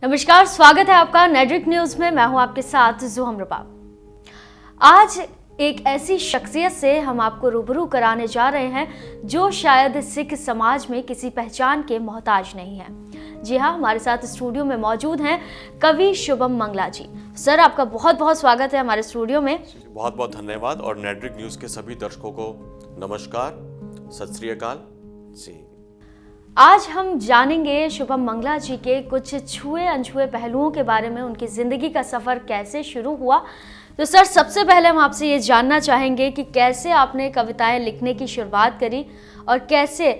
नमस्कार, स्वागत है आपका नेड्रिक न्यूज में। मैं हूं आपके साथ जुहम रबाब। आज एक ऐसी शख्सियत से हम आपको रूबरू कराने जा रहे हैं जो शायद सिख समाज में किसी पहचान के मोहताज नहीं है। जी हाँ, हमारे साथ स्टूडियो में मौजूद हैं कवि शुभम मंगला जी। सर, आपका बहुत बहुत स्वागत है हमारे स्टूडियो में। बहुत बहुत धन्यवाद और नेड्रिक न्यूज के सभी दर्शकों को नमस्कार, सत श्री अकाल जी। आज हम जानेंगे शुभम मंगला जी के कुछ छुए अनछुए पहलुओं के बारे में, उनकी ज़िंदगी का सफ़र कैसे शुरू हुआ। तो सर, सबसे पहले हम आपसे ये जानना चाहेंगे कि कैसे आपने कविताएं लिखने की शुरुआत करी और कैसे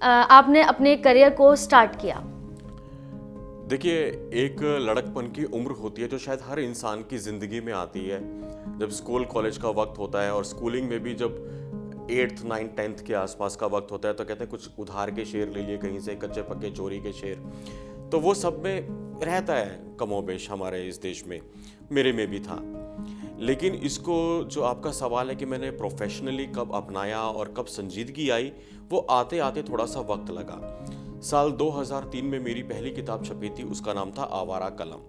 आपने अपने करियर को स्टार्ट किया। देखिए, एक लड़कपन की उम्र होती है जो शायद हर इंसान की ज़िंदगी में आती है। जब स्कूल कॉलेज का वक्त होता है और स्कूलिंग में भी जब 8th 9th 10th के आसपास का वक्त होता है तो कहते हैं कुछ उधार के शेर ले लिए कहीं से, कच्चे पक्के चोरी के शेर। तो वो सब में रहता है कमोबेश हमारे इस देश में, मेरे में भी था। लेकिन इसको जो आपका सवाल है कि मैंने प्रोफेशनली कब अपनाया और कब संजीदगी आई, वो आते आते थोड़ा सा वक्त लगा। साल 2003 में मेरी पहली किताब छपी थी, उसका नाम था आवारा कलम।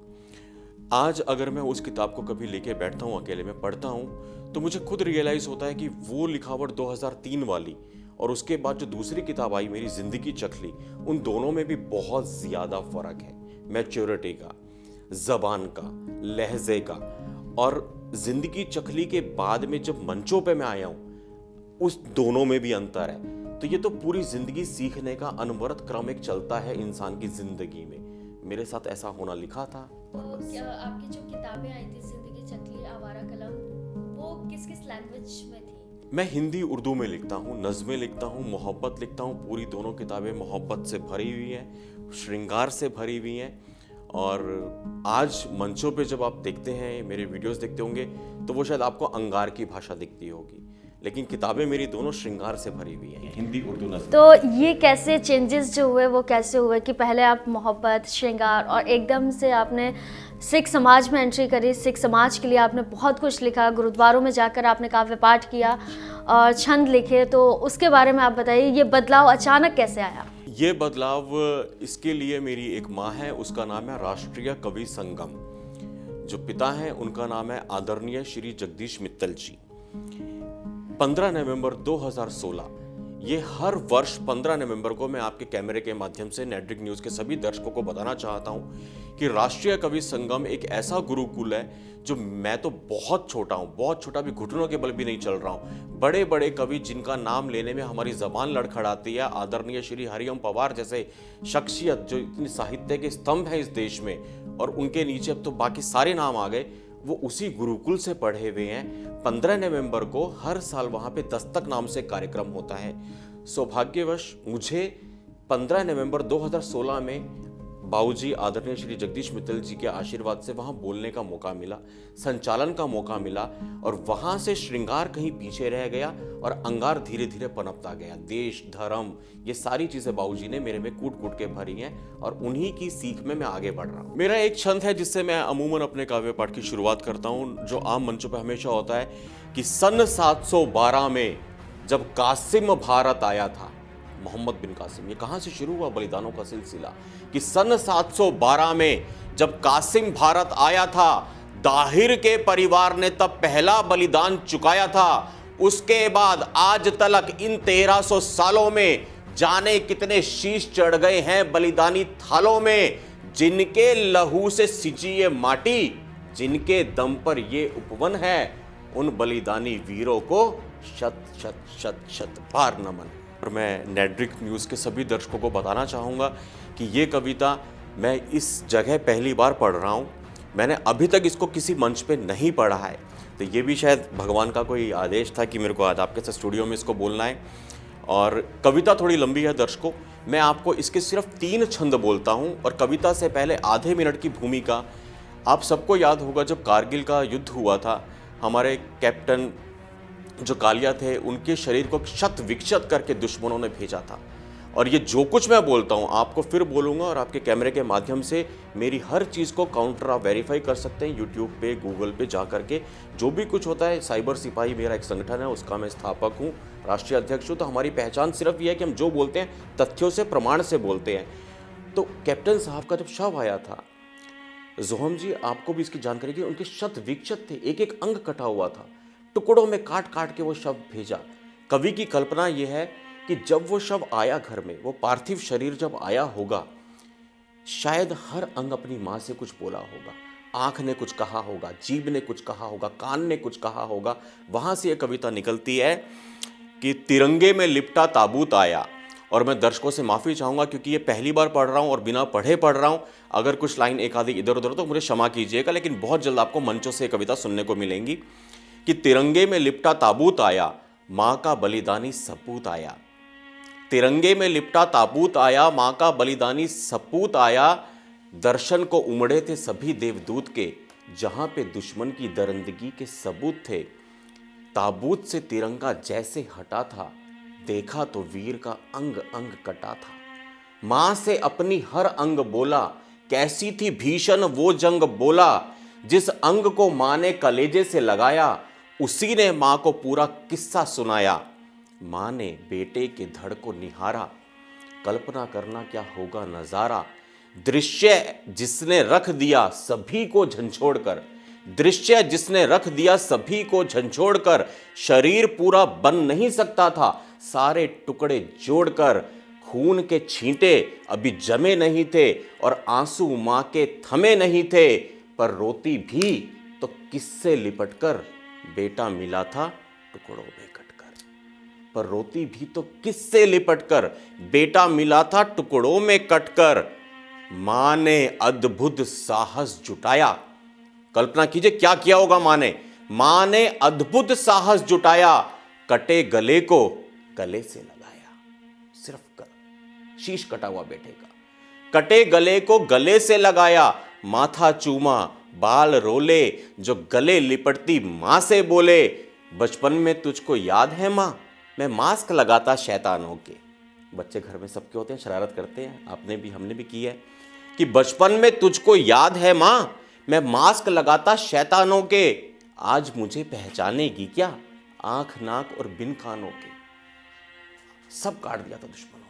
आज अगर मैं उस किताब को कभी लेके बैठता हूँ, अकेले में पढ़ता हूँ, तो मुझे खुद रियलाइज़ होता है कि वो लिखावट 2003 वाली और उसके बाद जो दूसरी किताब आई मेरी ज़िंदगी चखली, उन दोनों में भी बहुत ज़्यादा फ़र्क है। मैच्योरिटी का, ज़बान का, लहजे का। और ज़िंदगी चखली के बाद में जब मंचों पे मैं आया हूँ, उस दोनों में भी अंतर है। तो ये तो पूरी ज़िंदगी सीखने का अनवरत क्रम एक चलता है इंसान की ज़िंदगी में। मेरे साथ ऐसा होना लिखा था। क्या आपकी जो किताबें आई थी ज़िंदगी चखली, आवारा कलम, वो किस किस लैंग्वेज में थी? मैं हिंदी उर्दू में लिखता हूँ, नज़्में लिखता हूँ, मोहब्बत लिखता हूँ। पूरी दोनों किताबें मोहब्बत से भरी हुई हैं, श्रृंगार से भरी हुई हैं। और आज मंचों पे जब आप देखते हैं, मेरे वीडियोस देखते होंगे, तो वो शायद आपको अंगार की भाषा दिखती होगी, लेकिन किताबें मेरी दोनों श्रृंगार से भरी हुई हैं, हिंदी उर्दू नज़्में। तो ये कैसे चेंजेस जो हुए वो कैसे हुए कि पहले आप मोहब्बत, श्रृंगार और एकदम से आपने सिख समाज में एंट्री करी। सिख समाज के लिए आपने बहुत कुछ लिखा, गुरुद्वारों में जाकर आपने काव्य पाठ किया और छंद लिखे। तो उसके बारे में आप बताइए, ये बदलाव अचानक कैसे आया? ये बदलाव, इसके लिए मेरी एक माँ है, उसका नाम है राष्ट्रीय कवि संगम। जो पिता हैं उनका नाम है आदरणीय श्री जगदीश मित्तल जी। 15 नवंबर 2016, ये हर वर्ष 15 नवंबर को मैं आपके कैमरे के माध्यम से नेड्रिक न्यूज़ के सभी दर्शकों को बताना चाहता हूँ कि राष्ट्रीय कवि संगम एक ऐसा गुरुकुल है जो, मैं तो बहुत छोटा हूँ, बहुत छोटा भी, घुटनों के बल भी नहीं चल रहा हूँ। बड़े बड़े कवि जिनका नाम लेने में हमारी ज़बान लड़खड़ाती है, आदरणीय श्री हरिओम पवार जैसे शख्सियत जो इतनी साहित्य के स्तंभ हैं इस देश में, और उनके नीचे अब तो बाकी सारे नाम आ गए, वो उसी गुरुकुल से पढ़े हुए हैं। 15 नवंबर को हर साल वहाँ पे दस्तक नाम से कार्यक्रम होता है। सौभाग्यवश मुझे 15 नवंबर 2016 में बाबूजी आदरणीय श्री जगदीश मित्तल जी के आशीर्वाद से वहाँ बोलने का मौका मिला, संचालन का मौका मिला, और वहाँ से श्रृंगार कहीं पीछे रह गया और अंगार धीरे धीरे पनपता गया। देश, धर्म, ये सारी चीज़ें बाबूजी ने मेरे में कूट कूट के भरी हैं और उन्हीं की सीख में मैं आगे बढ़ रहा हूँ। मेरा एक छंद है जिससे मैं अमूमन अपने काव्य पाठ की शुरुआत करता हूँ, जो आम मंचों पर हमेशा होता है कि सन 712 में जब कासिम भारत आया था, मोहम्मद बिन कासिम, ये कहाँ से शुरू हुआ बलिदानों का सिलसिला, कि सन 712 में जब कासिम भारत आया था, दाहिर के परिवार ने तब पहला बलिदान चुकाया था। उसके बाद आज तक इन 1300 सालों में जाने कितने शीश चढ़ गए हैं बलिदानी थालों में। जिनके लहू से सिंची ये माटी, जिनके दम पर ये उपवन है, उन बलिदानी वीरों को शत शत शत शत बार नमन। और मैं नेड्रिक न्यूज़ के सभी दर्शकों को बताना चाहूँगा कि ये कविता मैं इस जगह पहली बार पढ़ रहा हूँ। मैंने अभी तक इसको किसी मंच पे नहीं पढ़ा है, तो ये भी शायद भगवान का कोई आदेश था कि मेरे को आज आपके साथ स्टूडियो में इसको बोलना है। और कविता थोड़ी लंबी है दर्शकों, मैं आपको इसके सिर्फ 3 छंद बोलता हूँ। और कविता से पहले आधे मिनट की भूमिका, आप सबको याद होगा जब कारगिल का युद्ध हुआ था, हमारे कैप्टन जो कालिया थे, उनके शरीर को क्षत विक्षत करके दुश्मनों ने भेजा था। और ये जो कुछ मैं बोलता हूँ आपको फिर बोलूँगा, और आपके कैमरे के माध्यम से मेरी हर चीज़ को काउंटर आप वेरीफाई कर सकते हैं यूट्यूब पे, गूगल पे जा करके। जो भी कुछ होता है, साइबर सिपाही मेरा एक संगठन है, उसका मैं स्थापक हूँ, राष्ट्रीय अध्यक्ष हूँ। तो हमारी पहचान सिर्फ ये है कि हम जो बोलते हैं तथ्यों से, प्रमाण से बोलते हैं। तो कैप्टन साहब का जब शव आया था जोहम जी, आपको भी इसकी जानकारी की, उनके शत विक्षत थे, एक एक अंग कटा हुआ था, टुकड़ों में काट काट के वो शव भेजा। कवि की कल्पना यह है कि जब वो शव आया घर में, वो पार्थिव शरीर जब आया होगा, शायद हर अंग अपनी माँ से कुछ बोला होगा, आंख ने कुछ कहा होगा, जीभ ने कुछ कहा होगा, कान ने कुछ कहा होगा। वहां से यह कविता निकलती है कि तिरंगे में लिपटा ताबूत आया। और मैं दर्शकों से माफ़ी चाहूँगा क्योंकि ये पहली बार पढ़ रहा हूँ और बिना पढ़े पढ़ रहा हूँ। अगर कुछ लाइन एक आधी इधर उधर तो मुझे क्षमा कीजिएगा, लेकिन बहुत जल्द आपको मंचों से कविता सुनने को मिलेंगी कि तिरंगे में लिपटा ताबूत आया, माँ का बलिदानी सपूत आया। तिरंगे में लिपटा ताबूत आया, माँ का बलिदानी सपूत आया। दर्शन को उमड़े थे सभी देवदूत के, जहाँ पे दुश्मन की दरिंदगी के सबूत थे। ताबूत से तिरंगा जैसे हटा था, देखा तो वीर का अंग अंग कटा था। मां से अपनी हर अंग बोला, कैसी थी भीषण वो जंग बोला। जिस अंग को मां ने कलेजे से लगाया, उसी ने मां को पूरा किस्सा सुनाया। मां ने बेटे के धड़ को निहारा, कल्पना करना क्या होगा नजारा। दृश्य जिसने रख दिया सभी को झंझोड़कर, दृश्य जिसने रख दिया सभी को झंझोड़कर। शरीर पूरा बन नहीं सकता था, सारे टुकड़े जोड़कर। खून के छींटे अभी जमे नहीं थे और आंसू मां के थमे नहीं थे। पर रोती भी तो किससे लिपटकर, बेटा मिला था टुकड़ों में कटकर। पर रोती भी तो किससे लिपटकर, बेटा मिला था टुकड़ों में कटकर। मां ने अद्भुत साहस जुटाया। कल्पना कीजिए क्या किया होगा मां ने। मां ने अद्भुत साहस जुटाया, कटे गले को गले से लगाया। सिर्फ शीश कटा हुआ बेटे का, कटे गले को गले से लगाया। माथा चूमा बाल रोले, जो गले लिपटती मां से बोले, बचपन में तुझको याद है मां, मैं मास्क लगाता शैतानों के। बच्चे घर में सबके होते हैं, शरारत करते हैं, आपने भी हमने भी की है कि बचपन में तुझको याद है मां, मैं मास्क लगाता शैतानों के। आज मुझे पहचानेगी क्या, आंख नाक और बिन कानों के। सब काट दिया था दुश्मनों ने।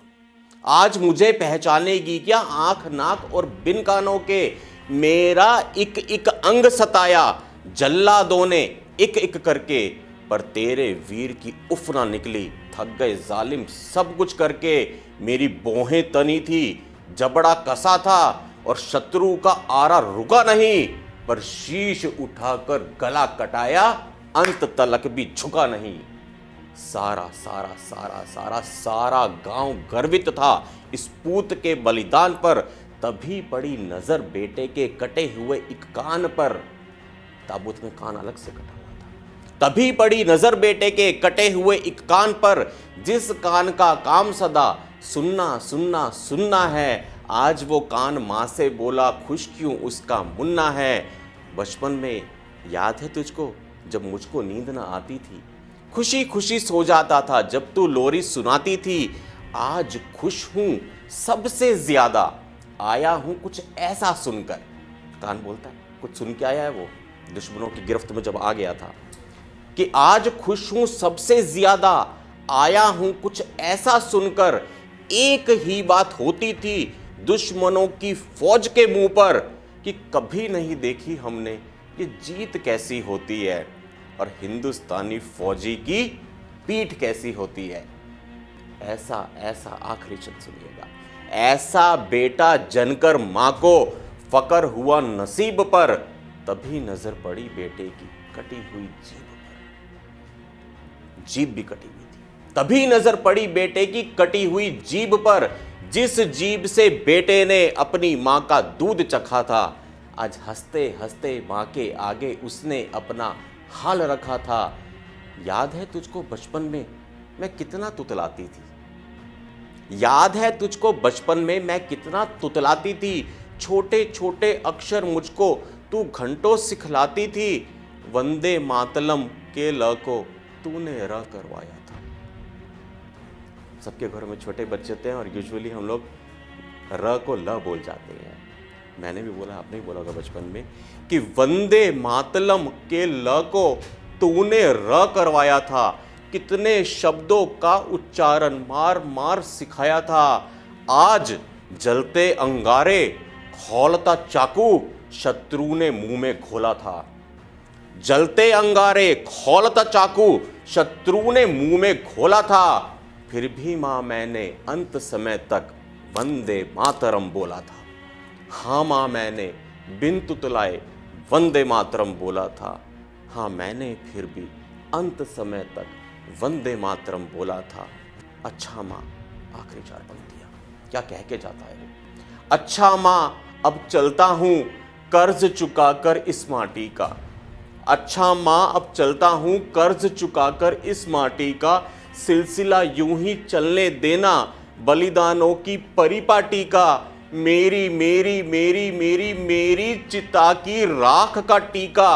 आज मुझे पहचानेगी क्या, आंख नाक और बिन कानों के। मेरा एक एक अंग सताया, जल्लादों ने एक एक करके। पर तेरे वीर की उफ ना निकली, थक गए जालिम सब कुछ करके। मेरी बोहें तनी थी, जबड़ा कसा था और शत्रु का आरा रुका नहीं। पर शीश उठाकर गला कटाया, अंत तलक भी झुका नहीं। सारा सारा सारा सारा सारा गांव गर्वित था इस पूत के बलिदान पर। तभी पड़ी नजर बेटे के कटे हुए एक कान पर। ताबूत में कान अलग से कटा हुआ था। तभी पड़ी नजर बेटे के कटे हुए एक कान पर, जिस कान का काम सदा सुनना सुनना सुनना है। आज वो कान मां से बोला, खुश क्यों उसका मुन्ना है। बचपन में याद है तुझको, जब मुझको नींद ना आती थी, खुशी खुशी सो जाता था जब तू लोरी सुनाती थी। आज खुश हूं सबसे ज्यादा, आया हूं कुछ ऐसा सुनकर। कान बोलता है कुछ सुन के आया है वो, दुश्मनों की गिरफ्त में जब आ गया था, कि आज खुश हूं सबसे ज्यादा, आया हूं कुछ ऐसा सुनकर। एक ही बात होती थी दुश्मनों की फौज के मुंह पर, कि कभी नहीं देखी हमने ये जीत कैसी होती है और हिंदुस्तानी फौजी की पीठ कैसी होती है। ऐसा ऐसा आखिरी शब्द सुनिएगा, ऐसा बेटा जनकर मां को फकर हुआ नसीब पर। तभी नजर पड़ी बेटे की कटी हुई जीभ पर। जीभ भी कटी हुई थी। तभी नजर पड़ी बेटे की कटी हुई जीभ पर, जिस जीभ से बेटे ने अपनी मां का दूध चखा था। आज हंसते हंसते मां के आगे उसने अपना हाल रखा था। याद है तुझको बचपन में मैं कितना तुतलाती थी, याद है तुझको बचपन में मैं कितना तुतलाती थी। छोटे छोटे अक्षर मुझको तू घंटों सिखलाती थी। वंदे मातलम के ल को तूने र करवाया था। सबके घरों में छोटे बच्चे होते हैं और यूजुअली हम लोग र को ल बोल जाते हैं। मैंने भी बोला, आपने भी बोला होगा बचपन में कि वंदे मातलम के ल को तूने र करवाया था। कितने शब्दों का उच्चारण मार मार सिखाया था। आज जलते अंगारे, खौलता चाकू, शत्रु ने मुंह में घोला था। जलते अंगारे खौलता चाकू शत्रु ने मुंह में घोला था, फिर भी मां मैंने अंत समय तक वंदे मातरम बोला था। हाँ मां मैंने बिन तुतलाए वंदे मातरम बोला था। हाँ मैंने फिर भी अंत समय तक वंदे मातरम बोला था। अच्छा मां, आखिरी 4 पंक्तियां क्या कह के जाता है वो। अच्छा मां अब चलता हूं कर्ज चुकाकर इस माटी का। अच्छा मां अब चलता हूं कर्ज चुकाकर इस माटी का। सिलसिला यूं ही चलने देना बलिदानों की परिपाटी का। मेरी मेरी मेरी मेरी मेरी चिता की राख का टीका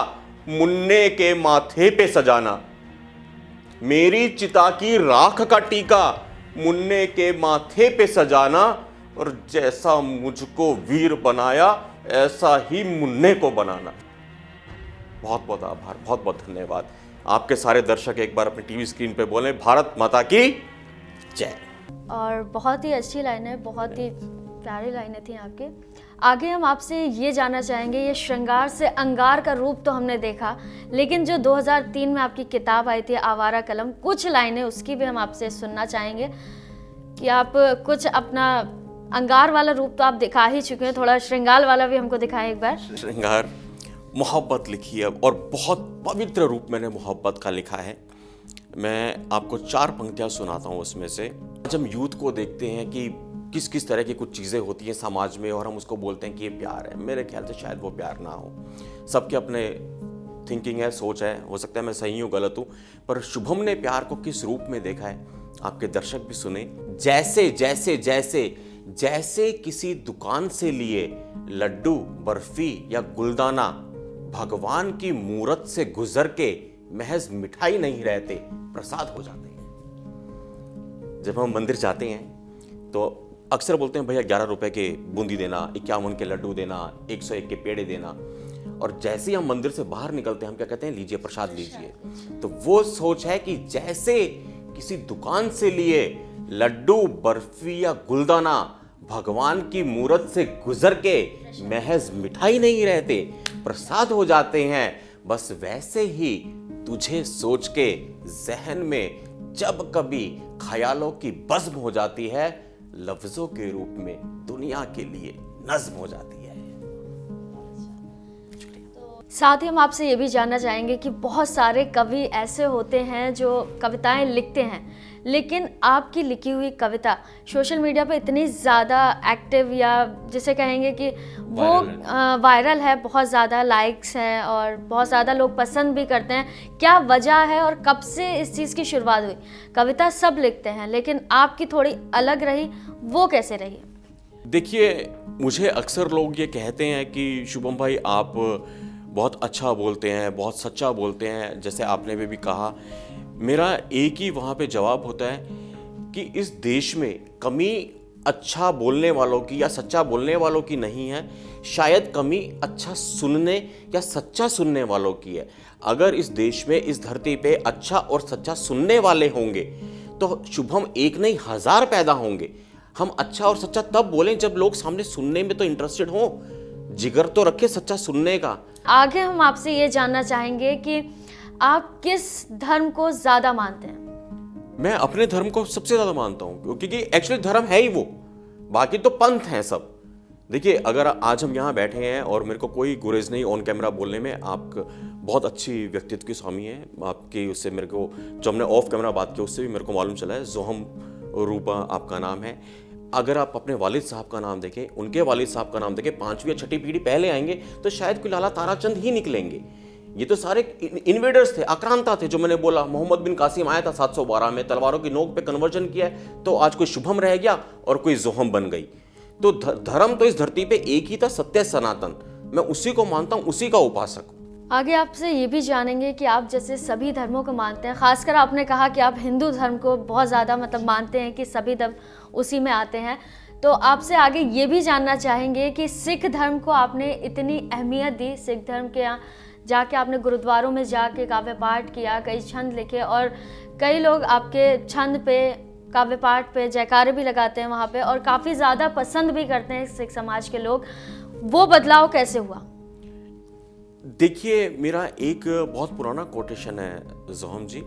मुन्ने के माथे पे सजाना। मेरी चिता की राख का टीका मुन्ने के माथे पे सजाना, और जैसा मुझको वीर बनाया ऐसा ही मुन्ने को बनाना। बहुत बहुत आभार, बहुत बहुत धन्यवाद। आपके सारे दर्शक एक बार अपनी टीवी स्क्रीन पे बोलें, भारत माता की जय। और बहुत ही अच्छी लाइनें, बहुत ही प्यारी लाइनें थी आपकी। आगे हम आपसे ये जानना चाहेंगे, ये श्रृंगार से अंगार का रूप तो हमने देखा, लेकिन जो 2003 में आपकी किताब आई थी आवारा कलम, कुछ लाइनें उसकी भी हम आपसे सुनना चाहेंगे कि आप कुछ अपना अंगार वाला रूप तो आप दिखा ही चुके हैं, थोड़ा श्रृंगार वाला भी हमको दिखाएं एक बार। श्रृंगार मोहब्बत लिखी है और बहुत पवित्र रूप मैंने मोहब्बत का लिखा है। मैं आपको 4 पंक्तियां सुनाता हूं उसमें से। आज हम यूथ को देखते हैं कि किस किस तरह की कुछ चीज़ें होती हैं समाज में और हम उसको बोलते हैं कि ये प्यार है। मेरे ख्याल से शायद वो प्यार ना हो। सबके अपने थिंकिंग है, सोच है, हो सकता है मैं सही हूँ गलत हूँ, पर शुभम ने प्यार को किस रूप में देखा है आपके दर्शक भी सुने। जैसे जैसे जैसे जैसे किसी दुकान से लिए लड्डू बर्फी या गुलदाना भगवान की मूरत से गुजर के महज मिठाई नहीं रहते, प्रसाद हो जाते हैं। जब हम मंदिर जाते हैं तो अक्सर बोलते हैं भैया 11 रुपए के बूंदी देना, 51 के लड्डू देना, 101 के पेड़े देना, और जैसे ही हम मंदिर से बाहर निकलते हैं हम क्या कहते हैं, लीजिए प्रसाद लीजिए। तो वो सोच है कि जैसे किसी दुकान से लिए लड्डू बर्फी या गुलदाना भगवान की मूरत से गुजर के महज मिठाई नहीं रहते, प्रसाद हो जाते हैं, बस वैसे ही तुझे सोच के जहन में जब कभी ख्यालों की बज़्म हो जाती है, लफ्जों के रूप में दुनिया के लिए नज़्म हो जाती है। साथ ही हम आपसे ये भी जानना चाहेंगे कि बहुत सारे कवि ऐसे होते हैं जो कविताएं लिखते हैं, लेकिन आपकी लिखी हुई कविता सोशल मीडिया पे इतनी ज़्यादा एक्टिव, या जिसे कहेंगे कि वो वायरल है, बहुत ज़्यादा लाइक्स हैं और बहुत ज़्यादा लोग पसंद भी करते हैं। क्या वजह है और कब से इस चीज़ की शुरुआत हुई? कविता सब लिखते हैं, लेकिन आपकी थोड़ी अलग रही, वो कैसे रही? देखिए, मुझे अक्सर लोग ये कहते हैं कि शुभम भाई आप बहुत अच्छा बोलते हैं, बहुत सच्चा बोलते हैं, जैसे आपने भी कहा। मेरा एक ही वहाँ पे जवाब होता है कि इस देश में कमी अच्छा बोलने वालों की या सच्चा बोलने वालों की नहीं है, शायद कमी अच्छा सुनने या सच्चा सुनने वालों की है। अगर इस देश में, इस धरती पे अच्छा और सच्चा सुनने वाले होंगे तो शुभम एक नहीं 1000 पैदा होंगे। हम अच्छा और सच्चा तब बोलें जब लोग सामने सुनने में तो इंटरेस्टेड हों, जिगर तो रखे सच्चा सुनने का। आगे हम आपसे ये जानना चाहेंगे कि आप किस धर्म को ज़्यादा मानते हैं? मैं अपने धर्म को सबसे ज़्यादा मानता हूँ, क्योंकि एक्चुअली धर्म है ही वो, बाकी तो पंथ हैं सब। देखिए, अगर आज हम यहाँ बैठे हैं और मेरे को कोई गुरेज नहीं ऑन कैमरा बोलने में, आप बहुत अच्छी व्यक्तित्व के स्वामी हैं, आपकी उससे मेरे को, जो हमने ऑफ कैमरा बात की उससे भी मेरे को मालूम चला है, जोहम रूपा आपका नाम है। अगर आप अपने वालिद साहब का नाम देखें, उनके वालिद साहब का नाम देखें, 5वीं या 6ठी पीढ़ी पहले आएंगे तो शायद कोई लाला ताराचंद ही निकलेंगे। ये तो सारे इन्वेडर्स थे, आक्रांता थे, जो मैंने बोला। मोहम्मद बिन कासिम आया था 712 में, तलवारों की नोक पे कन्वर्जन किया है, तो आज कोई शुभम रह गया और कोई जोहम बन गई। तो धर्म तो इस धरती पे एक ही था, सत्य सनातन। मैं उसी को मानता हूँ, उसी का उपासक हूँ। आगे आपसे ये भी जानेंगे कि आप जैसे सभी धर्मों को मानते हैं, खासकर आपने कहा कि आप हिंदू धर्म को बहुत ज़्यादा मानते हैं कि सभी धर्म उसी में आते हैं, तो आपसे आगे ये भी जानना चाहेंगे कि सिख धर्म को आपने इतनी अहमियत दी। सिख धर्म के यहाँ जाके आपने गुरुद्वारों में जाके काव्य पाठ किया, कई छंद लिखे, और कई लोग आपके छंद पे, काव्य पाठ पे जयकारे भी लगाते हैं वहाँ पे, और काफ़ी ज़्यादा पसंद भी करते हैं सिख समाज के लोग। वो बदलाव कैसे हुआ? देखिए, मेरा एक बहुत पुराना कोटेशन है जोहम जी,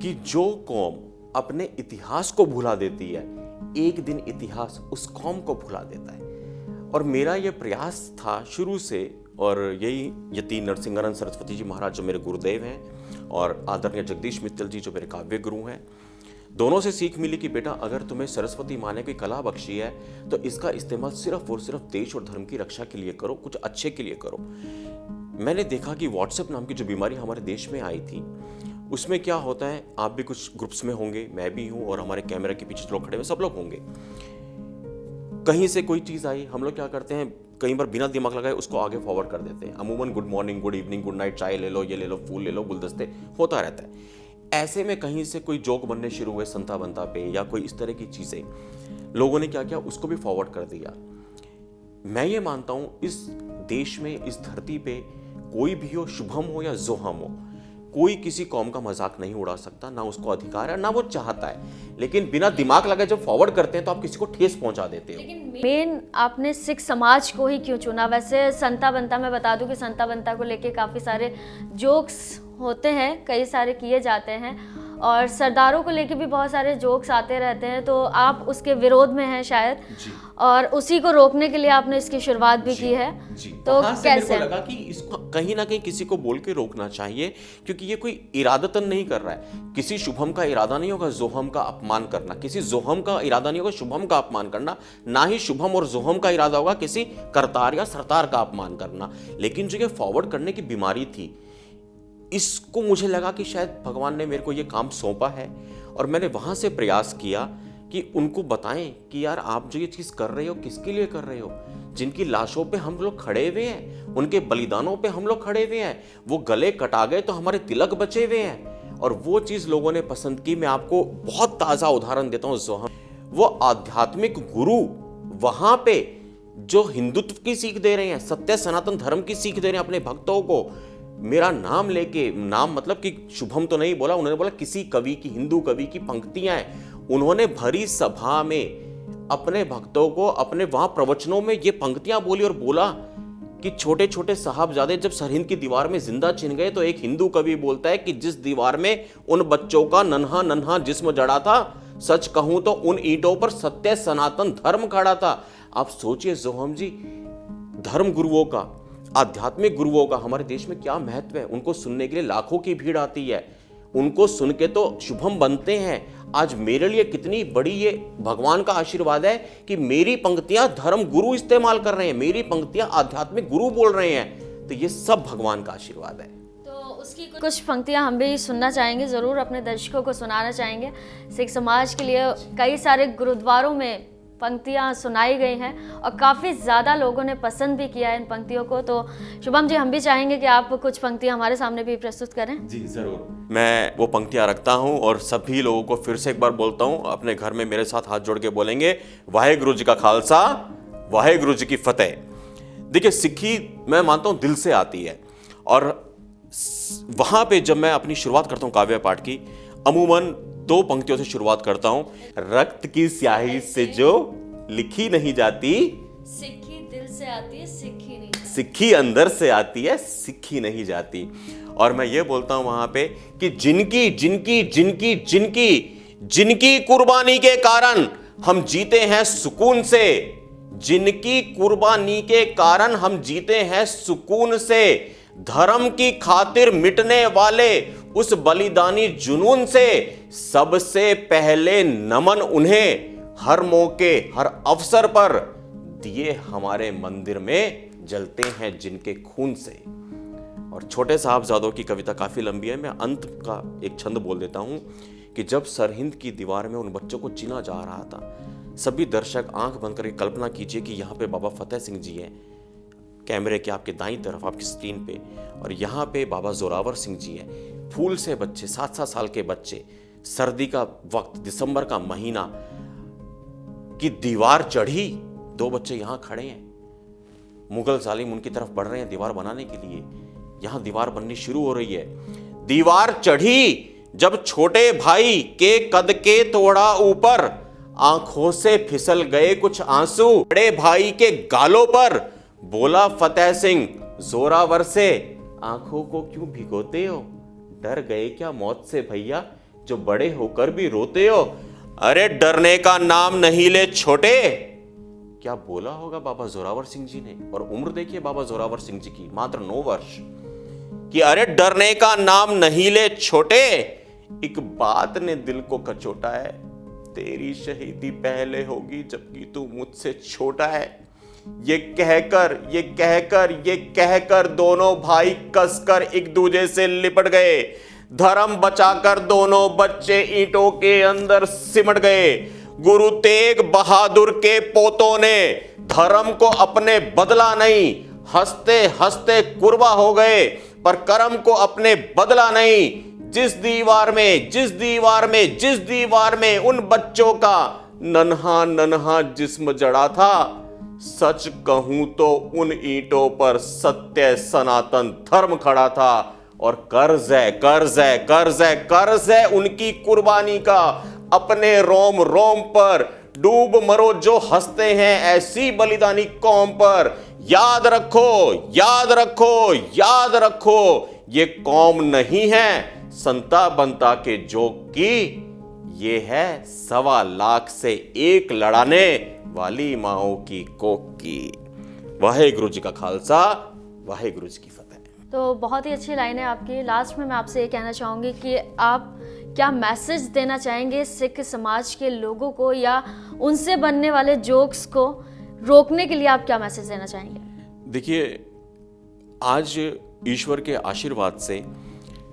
कि जो कौम अपने इतिहास को भुला देती है, एक दिन इतिहास उस कौम को भुला देता है। और मेरा ये प्रयास था शुरू से, और यही यति नरसिंहानंद सरस्वती जी महाराज जो मेरे गुरुदेव हैं और आदरणीय जगदीश मित्तल जी जो मेरे काव्य गुरु हैं, दोनों से सीख मिली कि बेटा, अगर तुम्हें सरस्वती माँ ने कोई कला बख्शी है तो इसका इस्तेमाल सिर्फ और सिर्फ देश और धर्म की रक्षा के लिए करो, कुछ अच्छे के लिए करो। मैंने देखा कि व्हाट्सएप नाम की जो बीमारी हमारे देश में आई थी, उसमें क्या होता है, आप भी कुछ ग्रुप्स में होंगे, मैं भी हूं, और हमारे कैमरे के पीछे जो लोग खड़े हुए सब लोग होंगे। कहीं से कोई चीज़ आई, हम लोग क्या करते हैं, कई बार बिना दिमाग लगाए उसको आगे फॉरवर्ड कर देते हैं। अमूमन good morning, good evening, good night, चाय ले लो, ये ले लो, फूल ले लो, गुलदस्ते, होता रहता है। ऐसे में कहीं से कोई जोक बनने शुरू हुए संता बनता पे, या कोई इस तरह की चीज़ें, लोगों ने क्या किया, उसको भी फॉरवर्ड कर दिया। मैं ये मानता हूं, इस देश में, इस धरती पे कोई भी हो, शुभम हो या जोहम हो, कोई किसी कौम का मजाक नहीं उड़ा सकता, ना उसको अधिकार है, ना वो चाहता है। लेकिन बिना दिमाग लगाए जब फॉरवर्ड करते हैं तो आप किसी को ठेस पहुंचा देते हो। लेकिन मेन आपने सिख समाज को ही क्यों चुना? वैसे संता बनता, मैं बता दूं कि संता बनता को लेके काफ़ी सारे जोक्स होते हैं, कई सारे किए जाते हैं, और सरदारों को लेके भी बहुत सारे जोक्स आते रहते हैं, तो आप उसके विरोध में हैं शायद जी। और उसी को रोकने के लिए आपने इसकी शुरुआत भी की है जी। तो कैसे? मेरे को लगा कि इसको कहीं ना कहीं किसी को बोल के रोकना चाहिए, क्योंकि ये कोई इरादतन नहीं कर रहा है। किसी शुभम का इरादा नहीं होगा जोहम का अपमान करना, किसी जोहम का इरादा नहीं होगा शुभम का अपमान करना, ना ही शुभम और जोहम का इरादा होगा किसी करतार या सरतार का अपमान करना। लेकिन जो ये फॉरवर्ड करने की बीमारी थी, इसको मुझे लगा कि शायद भगवान ने मेरे को ये काम सौंपा है, और मैंने वहां से प्रयास किया कि उनको बताएं कि यार, आप जो ये चीज कर रहे हो किसके लिए कर रहे हो। जिनकी लाशों पे हम लोग खड़े हुए हैं, उनके बलिदानों पे हम लोग खड़े हुए हैं, वो गले कटा गए तो हमारे तिलक बचे हुए हैं, और वो चीज लोगों ने पसंद की। मैं आपको बहुत ताजा उदाहरण देता हूं जोहम, वो आध्यात्मिक गुरु वहां पे जो हिंदुत्व की सीख दे रहे हैं, सत्य सनातन धर्म की सीख दे रहे हैं अपने भक्तों को, मेरा नाम लेके, नाम मतलब कि शुभम तो नहीं बोला, उन्होंने बोला किसी कवि की, हिंदू कवि की पंक्तियां हैं, उन्होंने भरी सभा में अपने भक्तों को, अपने वहां प्रवचनों में ये पंक्तियां बोली, और बोला कि छोटे छोटे साहबजादे जब सरहिंद की दीवार में जिंदा छिन गए, तो एक हिंदू कवि बोलता है कि जिस दीवार में उन बच्चों का नन्हा नन्हा जिस्म जड़ा था, सच कहूं तो उन ईंटों पर सत्य सनातन धर्म खड़ा था। आप सोचिए जोहम जी, धर्म गुरुओं का, आध्यात्मिक गुरुओं का हमारे देश में क्या महत्व है। उनको सुनने के लिए लाखों की भीड़ आती है, उनको सुन के तो शुभम बनते हैं। आज मेरे लिए कितनी बड़ी ये भगवान का आशीर्वाद है कि मेरी पंक्तियां धर्म गुरु इस्तेमाल कर रहे हैं, मेरी पंक्तियां आध्यात्मिक गुरु बोल रहे हैं, तो ये सब भगवान का आशीर्वाद है। तो उसकी कुछ पंक्तियां हम भी सुनना चाहेंगे, जरूर अपने दर्शकों को सुनाना चाहेंगे। सिख समाज के लिए कई सारे गुरुद्वारों में पंक्तियां सुनाई गई हैं, और काफ़ी ज़्यादा लोगों ने पसंद भी किया है इन पंक्तियों को। तो शुभम जी, हम भी चाहेंगे कि आप कुछ पंक्तियां हमारे सामने भी प्रस्तुत करें। जी जरूर, मैं वो पंक्तियां रखता हूं, और सभी लोगों को फिर से एक बार बोलता हूं, अपने घर में मेरे साथ हाथ जोड़ के बोलेंगे, वाहेगुरु जी का खालसा, वाहेगुरु जी की फतेह। देखिए, सिक्खी मैं मानता हूं दिल से आती है, और वहां पे जब मैं अपनी शुरुआत करता हूं काव्य पाठ की, अमूमन 2 पंक्तियों से शुरुआत करता हूं। रक्त की स्याही से जो लिखी नहीं जाती, सिक्खी दिल से आती है, सिक्खी नहीं, सिक्खी अंदर से आती है, सिक्खी नहीं जाती। और मैं ये बोलता हूं वहां पे कि जिनकी जिनकी जिनकी जिनकी जिनकी कुर्बानी के कारण हम जीते हैं सुकून से, जिनकी कुर्बानी के कारण हम जीते हैं सुकून से, धर्म की खातिर मिटने वाले उस बलिदानी जुनून से, सबसे पहले नमन उन्हें हर मौके हर अवसर पर, दिए हमारे मंदिर में जलते हैं जिनके खून से। और छोटे साहबजादों की कविता काफी लंबी है, मैं अंत का एक छंद बोल देता हूं कि जब सरहिंद की दीवार में उन बच्चों को चीना जा रहा था, सभी दर्शक आंख बंद करके कल्पना कीजिए कि यहाँ पे बाबा फतेह सिंह जी हैं, कैमरे के आपके दाईं तरफ आपकी स्क्रीन पे, और यहाँ पे बाबा जोरावर सिंह जी हैं। फूल से बच्चे, 7-7 साल के बच्चे, सर्दी का वक्त, दिसंबर का महीना, की दीवार चढ़ी, 2 बच्चे यहाँ खड़े हैं, मुगल जालिम उनकी तरफ बढ़ रहे हैं दीवार बनाने के लिए। यहाँ दीवार बननी शुरू हो रही है। दीवार चढ़ी जब छोटे भाई के कद के तोड़ा ऊपर, आंखों से फिसल गए कुछ आंसू, बड़े भाई के गालों पर, बोला फतेह सिंह जोरावर से आंखों को क्यों भिगोते हो? डर गए क्या मौत से भैया, जो बड़े होकर भी रोते हो? अरे डरने का नाम नहीं ले छोटे। क्या बोला होगा बाबा जोरावर सिंह जी ने? और उम्र देखिए बाबा जोरावर सिंह जी की, मात्र 9 वर्ष। कि अरे डरने का नाम नहीं ले छोटे, एक बात ने दिल को कचोटा है, तेरी शहीदी पहले होगी जबकि तू मुझसे छोटा है। ये कहकर दोनों भाई कसकर एक दूसरे से लिपट गए। धर्म बचाकर दोनों बच्चे ईंटों के अंदर सिमट गए। गुरु तेग बहादुर के पोतों ने धर्म को अपने बदला नहीं, हंसते हंसते कुर्बा हो गए, पर कर्म को अपने बदला नहीं। जिस दीवार में उन बच्चों का नन्हा जिस्म जड़ा था, सच कहूं तो उन ईंटों पर सत्य सनातन धर्म खड़ा था। और कर्ज है उनकी कुर्बानी का। अपने रोम रोम पर डूब मरो जो हंसते हैं ऐसी बलिदानी कौम पर। याद रखो, ये कौम नहीं है संता बनता के जोग की, ये है 1.25 लाख से एक लड़ाने वाली माओ की कोक की। वाहेगुरु जी का खालसा, वाहेगुरु जी की फतेह। तो बहुत ही अच्छी लाइन है आपकी। लास्ट में मैं आपसे ये कहना चाहूँगी कि आप क्या मैसेज देना चाहेंगे सिख समाज के लोगों को, या उनसे बनने वाले जोक्स को रोकने के लिए आप क्या मैसेज देना चाहेंगे? देखिए, आज ईश्वर के आशीर्वाद से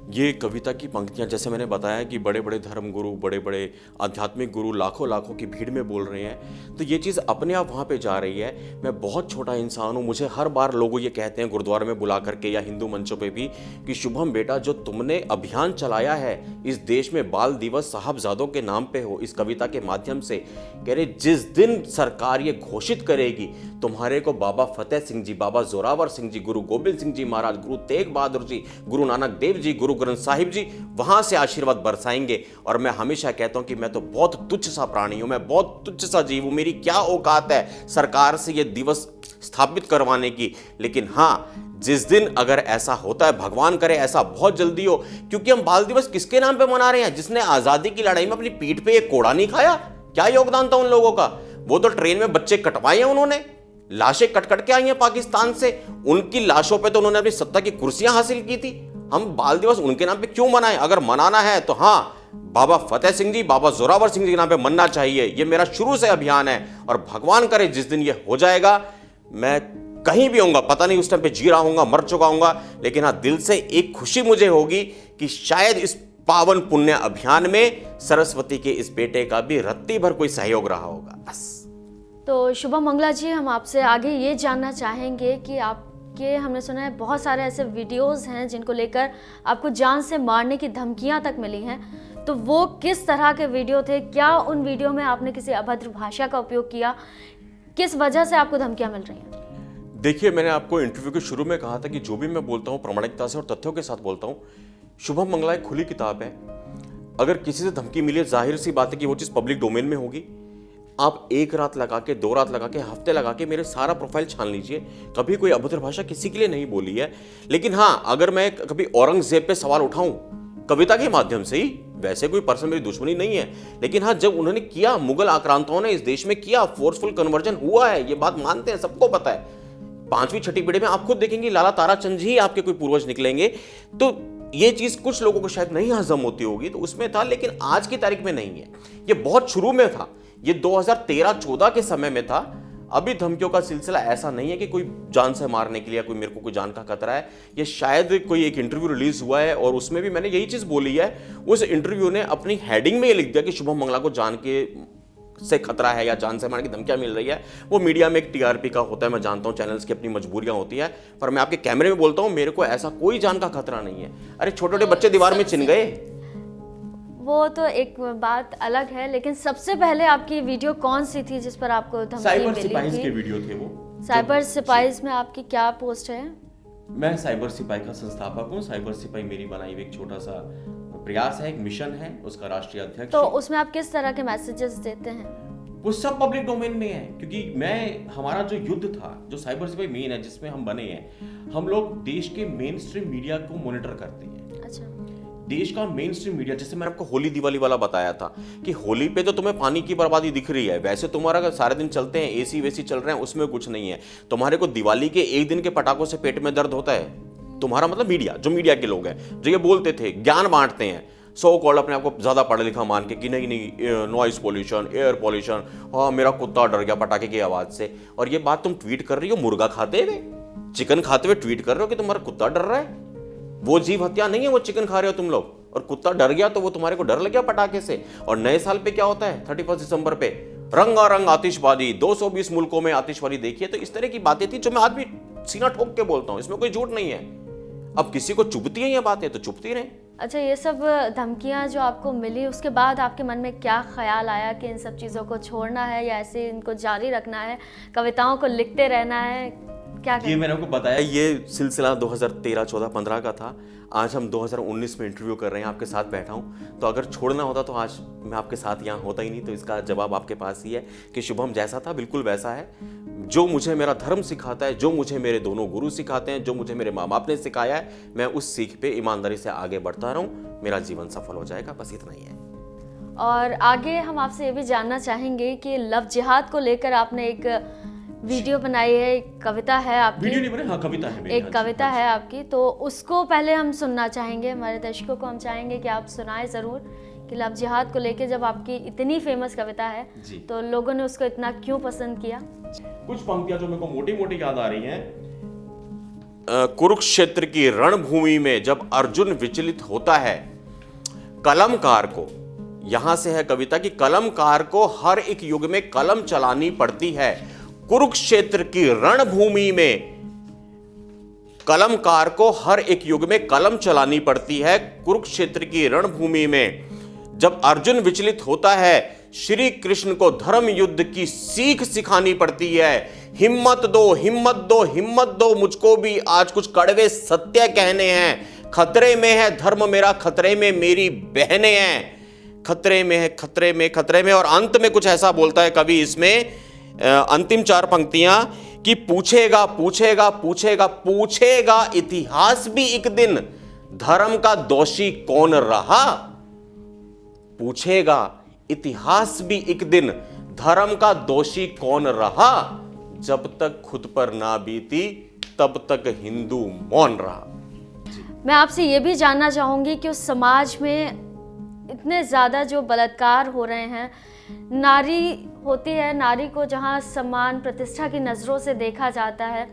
ये कविता की पंक्तियां, जैसे मैंने बताया कि बड़े बड़े धर्म गुरु, बड़े बड़े आध्यात्मिक गुरु लाखों की भीड़ में बोल रहे हैं, तो ये चीज़ अपने आप वहाँ पे जा रही है। मैं बहुत छोटा इंसान हूँ, मुझे हर बार लोग ये कहते हैं गुरुद्वारे में बुला करके या हिंदू मंचों पे भी कि शुभम बेटा, जो तुमने अभियान चलाया है इस देश में बाल दिवस साहबजादों के नाम पे हो, इस कविता के माध्यम से कह रहे जिस दिन सरकार ये घोषित करेगी तुम्हारे को बाबा फतेह सिंह जी, बाबा जोरावर सिंह जी, गुरु गोबिंद सिंह जी महाराज, गुरु तेग बहादुर जी, गुरु नानक देव जी, गुरु ग्रंथ साहिब जी वहां से आशीर्वाद बरसाएंगे। और मैं हमेशा कहता हूं कि मैं तो बहुत तुच्छ सा प्राणी हूं, मैं बहुत तुच्छ सा जीव हूं, मेरी क्या औकात है सरकार से ये दिवस स्थापित करवाने की। लेकिन हाँ, जिस दिन अगर ऐसा होता है, भगवान करे ऐसा बहुत जल्दी हो, क्योंकि हम बाल दिवस किसके नाम पे मना रहे हैं? जिसने आजादी की लड़ाई में अपनी पीठ पे एक कोड़ा नहीं खाया। क्या योगदान था उन लोगों का? वो तो ट्रेन में बच्चे कटवाए हैं उन्होंने, लाशें कट के आई हैं पाकिस्तान से, उनकी लाशों पे तो उन्होंने अपनी सत्ता की कुर्सियां हासिल की थी। हम बाल दिवस उनके नाम पे क्यों मनाएं? अगर मनाना है तो हाँ, बाबा फतेह सिंह जी, बाबा जोरावर सिंह जी के नाम पे मनना चाहिए। ये मेरा शुरू से अभियान है, और भगवान करे जिस दिन ये हो जाएगा, मैं कहीं भी होऊंगा, पता नहीं उस टाइम पे जी रहा हूंगा, मर चुका हूंगा, लेकिन हाँ, दिल से एक खुशी मुझे होगी कि शायद इस पावन पुण्य अभियान में सरस्वती के इस बेटे का भी रत्ती भर कोई सहयोग रहा होगा। बस। तो शुभम मंगला जी, हम आपसे आगे ये जानना चाहेंगे कि आपके, हमने सुना है बहुत सारे ऐसे वीडियोस हैं जिनको लेकर आपको जान से मारने की धमकियां तक मिली हैं, तो वो किस तरह के वीडियो थे? क्या उन वीडियो में आपने किसी अभद्र भाषा का उपयोग किया? किस वजह से आपको धमकियां मिल रही हैं? देखिए, मैंने आपको इंटरव्यू के शुरू में कहा था कि जो भी मैं बोलता हूँ प्रामाणिकता से और तथ्यों के साथ बोलता हूँ। शुभम मंगला एक खुली किताब है। अगर किसी से धमकी मिली है, जाहिर सी बात है कि वो चीज़ पब्लिक डोमेन में होगी। आप 1 रात लगा के, 2 रात लगा के, हफ्ते लगा के मेरे सारा प्रोफाइल छान लीजिए, कभी कोई अभद्र भाषा किसी के लिए नहीं बोली है। लेकिन हाँ, अगर मैं कभी औरंगजेब पे सवाल उठाऊं कविता के माध्यम से ही, वैसे कोई पर्सन मेरी दुश्मनी नहीं है, लेकिन हाँ, जब उन्होंने किया, मुगल आक्रांताओं ने इस देश में किया, फोर्सफुल कन्वर्जन हुआ है, ये बात मानते हैं, सबको पता है। 5वीं 6ठी पीढ़ी में आप खुद देखेंगे लाला ताराचंद जी आपके कोई पूर्वज निकलेंगे। तो ये चीज कुछ लोगों को शायद नहीं हजम होती होगी, तो उसमें था, लेकिन आज की तारीख में नहीं है। ये बहुत शुरू में था, ये 2013-14 के समय में था। अभी धमकियों का सिलसिला ऐसा नहीं है कि कोई जान से मारने के लिए कोई मेरे को कोई जान का खतरा है। ये शायद कोई एक इंटरव्यू रिलीज हुआ है और उसमें भी मैंने यही चीज बोली है। उस इंटरव्यू ने अपनी हेडिंग में ये लिख दिया कि शुभम मंगला को जान के से खतरा है या जान से मारने की धमकियां मिल रही है। वो मीडिया में एक टीआरपी का होता है, मैं जानता हूं, चैनल्स की अपनी मजबूरियां होती है, पर मैं आपके कैमरे में बोलता हूं, मेरे को ऐसा कोई जान का खतरा नहीं है। अरे छोटे छोटे बच्चे दीवार में चिन गए, वो तो एक बात अलग है, लेकिन सबसे पहले आपकी वीडियो कौन सी थी जिस पर आपको धमकी मिली थी? साइबर सिपाहीज के वीडियो थे वो। साइबर सिपाहीज में आपकी क्या पोस्ट है? मैं साइबर सिपाही का संस्थापक हूँ। साइबर सिपाही मेरी बनाई हुई एक छोटा सा प्रयास है, एक मिशन है, उसका राष्ट्रीय अध्यक्ष। तो उसमें आप किस तरह के मैसेजेस देते हैं? वो सब पब्लिक डोमेन में है, क्योंकि हमारा जो युद्ध था, जो साइबर स्पेस मेन है जिसमें हम बने हैं, हम लोग देश के मेन स्ट्रीम मीडिया को मॉनिटर करते हैं। अच्छा। देश का मेन स्ट्रीम मीडिया, जैसे मैंने आपको होली दिवाली वाला बताया था कि होली पे तो तुम्हें पानी की बर्बादी दिख रही है, वैसे तुम्हारा अगर सारे दिन चलते हैं, एसी वेसी चल रहे हैं, उसमें कुछ नहीं है। तुम्हारे को दिवाली के एक दिन के पटाखों से पेट में दर्द होता है? तुम्हारा मतलब मीडिया, जो मीडिया के लोग हैं, जो ये बोलते थे, ज्ञान बांटते हैं, सो कॉल्ड अपने आप को ज्यादा पढ़ा लिखा मान के कि नहीं नॉइस पोल्यूशन, एयर पोल्यूशन, हाँ मेरा कुत्ता डर गया पटाखे की आवाज से, और ये बात तुम ट्वीट कर रही हो मुर्गा खाते हुए, चिकन खाते हुए ट्वीट कर रहे हो कि तुम्हारा कुत्ता डर रहा है। वो जीव हत्या नहीं है, वो चिकन खा रहे हो तुम लोग, और कुत्ता डर गया तो वो तुम्हारे को डर लग गया पटाखे से। और नए साल पे क्या होता है, 31 दिसंबर पे रंगारंग आतिशबाजी, 220 मुल्कों में आतिशबाजी देखिए। तो इस तरह की बातें थी जो मैं आज भी सीना ठोक के बोलता हूं, इसमें कोई झूठ नहीं है। अब किसी को चुभती है ये बातें तो चुभती रहे। अच्छा, ये सब धमकियां जो आपको मिली, उसके बाद आपके मन में क्या ख्याल आया कि इन सब चीज़ों को छोड़ना है या ऐसे इनको जारी रखना है, कविताओं को लिखते रहना है, क्या ये मैंने आपको बताया, ये सिलसिला 2013, 14, 15 का था। आज हम 2019 में इंटरव्यू कर रहे हैं, आपके साथ बैठा हूं। तो अगर छोड़ना होता तो आज मैं आपके साथ यहाँ होता ही नहीं। तो इसका जवाब आपके पास ही है कि शुभम जैसा था बिल्कुल वैसा है। जो मुझे मेरा धर्म सिखाता है, जो मुझे मेरे दोनों गुरु सिखाते हैं, जो मुझे मेरे माँ बाप ने सिखाया है, मैं उस सीख पे ईमानदारी से आगे बढ़ता रहूं, मेरा जीवन सफल हो जाएगा, बस इतना ही है। और आगे हम आपसे ये भी जानना चाहेंगे कि लव जिहाद को लेकर आपने एक वीडियो बनाई है, एक कविता है आपकी। वीडियो नहीं बने, हाँ कविता है मेरी, एक कविता है आपकी, तो उसको पहले हम सुनना चाहेंगे। हमारे दर्शकों को हम चाहेंगे कि आप सुनाएं ज़रूर कि लव जिहाद को लेकर जब आपकी इतनी फेमस कविता है तो लोगों ने उसको इतना क्यों पसंद किया। कुछ पंक्तियां जो मेरे को मोटी मोटी याद आ रही हैं। कुरुक्षेत्र की रणभूमि में जब अर्जुन विचलित होता है, कलमकार को, यहां से है कविता की, कलमकार को हर एक युग में कलम चलानी पड़ती है। कुरुक्षेत्र की रणभूमि में कलमकार को हर एक युग में कलम चलानी पड़ती है। कुरुक्षेत्र की रणभूमि में जब अर्जुन विचलित होता है, श्री कृष्ण को धर्म युद्ध की सीख सिखानी पड़ती है। हिम्मत दो, हिम्मत दो, हिम्मत दो, मुझको भी आज कुछ कड़वे सत्य कहने हैं। खतरे में है धर्म मेरा, खतरे में मेरी बहनें हैं। खतरे में है, खतरे में, खतरे में। और अंत में कुछ ऐसा बोलता है कवि इसमें, अंतिम 4 पंक्तियां, कि पूछेगा पूछेगा पूछेगा पूछेगा इतिहास भी एक दिन, धर्म का दोषी कौन रहा। पूछेगा इतिहास भी एक दिन, धर्म का दोषी कौन रहा। जब तक खुद पर ना बीती तब तक हिंदू मौन रहा। मैं आपसे ये भी जानना चाहूंगी कि उस समाज में इतने ज़्यादा जो बलात्कार हो रहे हैं, नारी होती है, नारी को जहाँ सम्मान प्रतिष्ठा की नज़रों से देखा जाता है,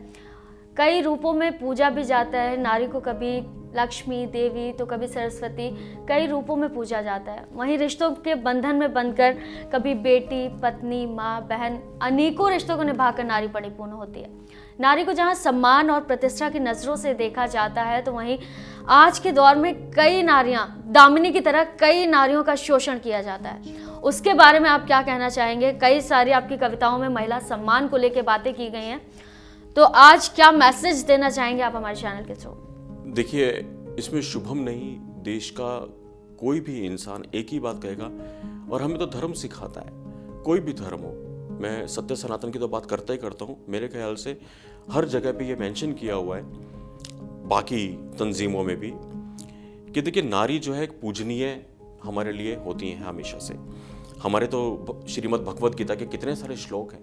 कई रूपों में पूजा भी जाता है नारी को, कभी लक्ष्मी देवी तो कभी सरस्वती, कई रूपों में पूजा जाता है। वहीं रिश्तों के बंधन में बंधकर कभी बेटी, पत्नी, माँ, बहन, अनेकों रिश्तों को निभाकर नारी परिपूर्ण होती है। नारी को जहाँ सम्मान और प्रतिष्ठा की नज़रों से देखा जाता है, तो वहीं आज के दौर में कई नारियाँ दामिनी की तरह कई नारियों का शोषण किया जाता है। उसके बारे में आप क्या कहना चाहेंगे। कई सारी आपकी कविताओं में महिला सम्मान को लेकर बातें की गई हैं, तो आज क्या मैसेज देना चाहेंगे आप हमारे चैनल के थ्रू। देखिए, इसमें शुभम नहीं, देश का कोई भी इंसान एक ही बात कहेगा, और हमें तो धर्म सिखाता है, कोई भी धर्म हो। मैं सत्य सनातन की तो बात करता ही करता हूँ, मेरे ख्याल से हर जगह पे ये मेंशन किया हुआ है, बाकी तंजीमों में भी, कि देखिए नारी जो है पूजनीय हमारे लिए होती हैं हमेशा से। हमारे तो श्रीमद् भगवद गीता के कितने सारे श्लोक हैं।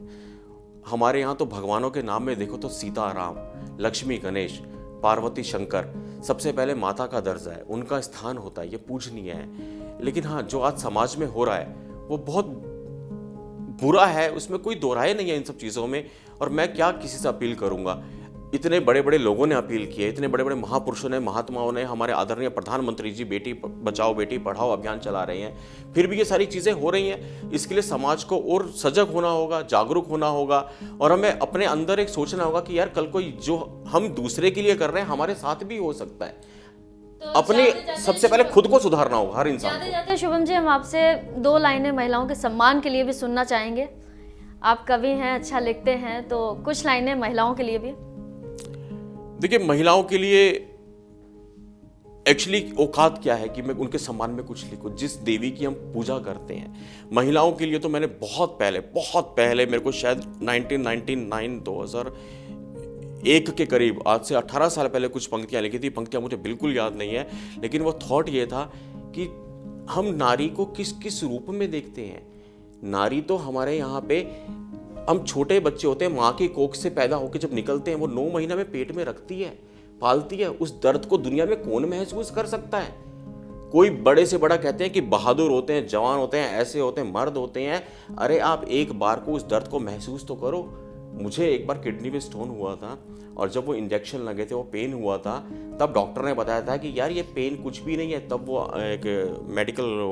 हमारे यहाँ तो भगवानों के नाम में देखो तो सीता राम, लक्ष्मी गणेश, पार्वती शंकर, सबसे पहले माता का दर्जा है, उनका स्थान होता है, ये पूजनीय है। लेकिन हाँ, जो आज समाज में हो रहा है वो बहुत बुरा है, उसमें कोई दो राय नहीं है इन सब चीज़ों में। और मैं क्या किसी से अपील करूँगा, इतने बड़े बड़े लोगों ने अपील की है, इतने बड़े बड़े महापुरुषों ने, महात्माओं ने, हमारे आदरणीय प्रधानमंत्री जी बेटी बचाओ बेटी पढ़ाओ अभियान चला रहे हैं, फिर भी ये सारी चीज़ें हो रही हैं। इसके लिए समाज को और सजग होना होगा, जागरूक होना होगा, और हमें अपने अंदर एक सोचना होगा कि यार कल को जो हम दूसरे के लिए कर रहे हैं हमारे साथ भी हो सकता है। तो अपने सबसे पहले खुद को सुधारना होगा हर इंसान को। जाते शुभम जी, हम आपसे 2 लाइनें महिलाओं के सम्मान के लिए भी सुनना चाहेंगे। आप कवि हैं, अच्छा लिखते हैं, तो कुछ लाइनें महिलाओं के लिए भी। देखिए, महिलाओं के लिए एक्चुअली औकात क्या है कि मैं उनके सम्मान में कुछ लिखूं। जिस देवी की हम पूजा करते हैं, महिलाओं के लिए तो मैंने बहुत पहले मेरे को शायद 1999 2001 के करीब, आज से 18 साल पहले कुछ पंक्तियां लिखी थी। पंक्तियां मुझे बिल्कुल याद नहीं है, लेकिन वो थॉट ये था कि हम नारी को किस किस रूप में देखते हैं। नारी तो हमारे यहाँ पे, हम छोटे बच्चे होते हैं, माँ की कोख से पैदा होकर जब निकलते हैं, वो 9 महीना में पेट में रखती है, पालती है। उस दर्द को दुनिया में कौन महसूस कर सकता है? कोई बड़े से बड़ा कहते हैं कि बहादुर होते हैं, जवान होते हैं, ऐसे होते हैं, मर्द होते हैं। अरे आप एक बार को उस दर्द को महसूस तो करो। मुझे एक बार किडनी में स्टोन हुआ था, और जब वो इंजेक्शन लगे थे, वो पेन हुआ था, तब डॉक्टर ने बताया था कि यार ये पेन कुछ भी नहीं है। तब वो एक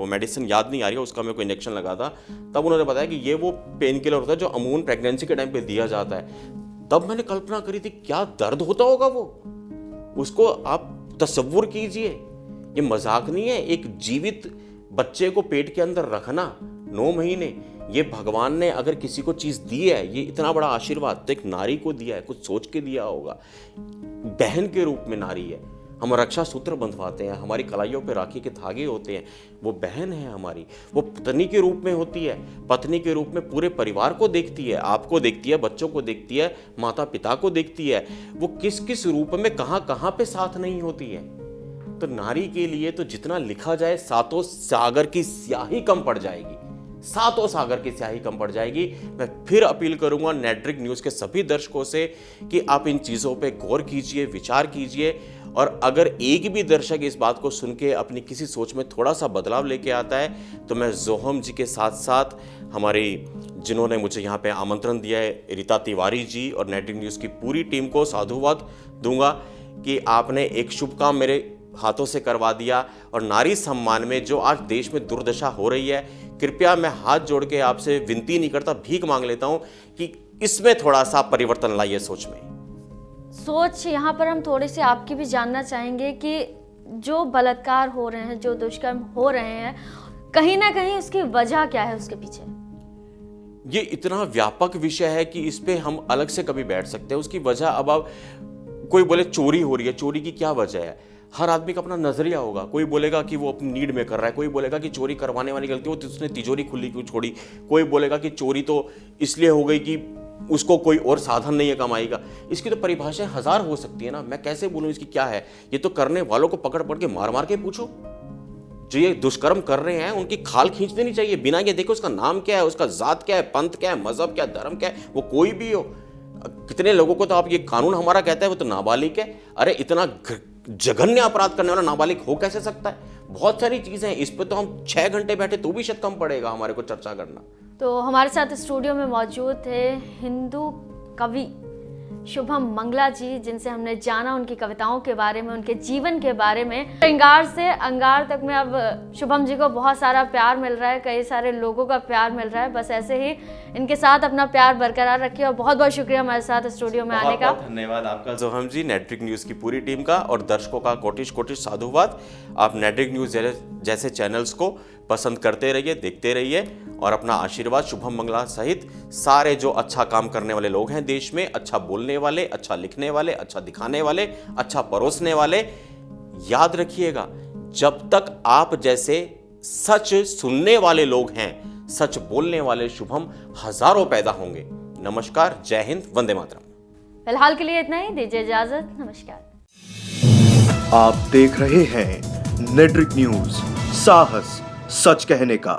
मेडिसिन याद नहीं आ रही है उसका, मेरे को इंजेक्शन लगा था। तब उन्होंने बताया कि ये वो पेन किलर होता है जो अमूमन प्रेगनेंसी के टाइम पे दिया जाता है। तब मैंने कल्पना करी थी क्या दर्द होता होगा वो, उसको आप तसव्वुर कीजिए। ये मजाक नहीं है, एक जीवित बच्चे को पेट के अंदर रखना 9 महीने, ये भगवान ने अगर किसी को चीज दी है, ये इतना बड़ा आशीर्वाद तो एक नारी को दिया है, कुछ सोच के दिया होगा। बहन के रूप में नारी है। हम रक्षा सूत्र बंधवाते हैं, हमारी कलाइयों पे राखी के धागे होते हैं, वो बहन है हमारी। वो पत्नी के रूप में होती है, पत्नी के रूप में पूरे परिवार को देखती है, आपको देखती है, बच्चों को देखती है, माता पिता को देखती है। वो किस किस रूप में कहाँ कहाँ पे साथ नहीं होती है। तो नारी के लिए तो जितना लिखा जाए, सातों सागर की स्याही कम पड़ जाएगी, सातों सागर की स्याही कम पड़ जाएगी। मैं फिर अपील करूंगा नेट्रिक न्यूज के सभी दर्शकों से कि आप इन चीजों पे गौर कीजिए, विचार कीजिए, और अगर एक भी दर्शक इस बात को सुन के अपनी किसी सोच में थोड़ा सा बदलाव लेके आता है, तो मैं जोहम जी के साथ साथ हमारे जिन्होंने मुझे यहाँ पे आमंत्रण दिया है, रीता तिवारी जी और नेट्रिक न्यूज की पूरी टीम को साधुवाद दूंगा कि आपने एक शुभ काम मेरे हाथों से करवा दिया। और नारी सम्मान में जो आज देश में दुर्दशा हो रही है, कृपया मैं हाथ जोड़ के आपसे विनती नहीं करता, भीख मांग लेता हूं कि इसमें थोड़ा सा परिवर्तन लाइए सोच में। सोच यहाँ पर हम थोड़ी सी आपकी भी जानना चाहेंगे कि जो बलात्कार हो रहे हैं, जो दुष्कर्म हो रहे हैं, कहीं ना कहीं उसकी वजह क्या है उसके पीछे? ये इतना व्यापक विषय है कि इस पे हम अलग से कभी बैठ सकते हैं। उसकी वजह, अब आप कोई बोले चोरी हो रही है, चोरी की क्या वजह है? हर आदमी का अपना नजरिया होगा। कोई बोलेगा कि वो अपनी नीड में कर रहा है, कोई बोलेगा कि चोरी करवाने वाली गलती हो तो उसने तिजोरी खुली क्यों छोड़ी, कोई बोलेगा कि चोरी तो इसलिए हो गई कि उसको कोई और साधन नहीं है कमाई का। इसकी तो परिभाषाएं हजार हो सकती है ना, मैं कैसे बोलूं इसकी क्या है? ये तो करने वालों को पकड़ पकड़ के मार मार के पूछो। जो ये दुष्कर्म कर रहे हैं उनकी खाल खींच देनी चाहिए, बिना ये देखे उसका नाम क्या है, उसका जात क्या है, पंथ क्या है, मजहब क्या है, धर्म क्या है, वो कोई भी हो। कितने लोगों को तो आप, ये कानून हमारा कहता है वो तो नाबालिग है। अरे इतना जघन्य अपराध करने वाला नाबालिग हो कैसे सकता है? बहुत सारी चीजें हैं, इस पे तो हम 6 घंटे बैठे तो भी शायद कम पड़ेगा हमारे को चर्चा करना। तो हमारे साथ स्टूडियो में मौजूद थे हिंदू कवि शुभम मंगला जी, जिनसे हमने जाना उनकी कविताओं के बारे में, उनके जीवन के बारे में। श्रृंगार से अंगार तक में अब शुभम जी को बहुत सारा प्यार मिल रहा है, कई सारे लोगों का प्यार मिल रहा है। बस ऐसे ही इनके साथ अपना प्यार बरकरार रखिए। और बहुत बहुत शुक्रिया हमारे साथ स्टूडियो में आने का। धन्यवाद आपका जोहम जी, नेट्रिक न्यूज की पूरी टीम का, और दर्शकों का कोटिश कोटिश साधुवाद। आप नेट्रिक न्यूज जैसे चैनल्स को पसंद करते रहिए, देखते रहिए, और अपना आशीर्वाद शुभम मंगला सहित सारे जो अच्छा काम करने वाले लोग हैं देश में, अच्छा बोलने वाले, अच्छा लिखने वाले, अच्छा दिखाने वाले, अच्छा परोसने वाले, याद रखिएगा, जब तक आप जैसे सच सुनने वाले लोग हैं, सच बोलने वाले शुभम हजारों पैदा होंगे। नमस्कार, जय हिंद, वंदे मातरम। फिलहाल के लिए इतना ही, दीजिए इजाजत, नमस्कार। आप देख रहे हैं नेट्रिक न्यूज, साहस सच कहने का।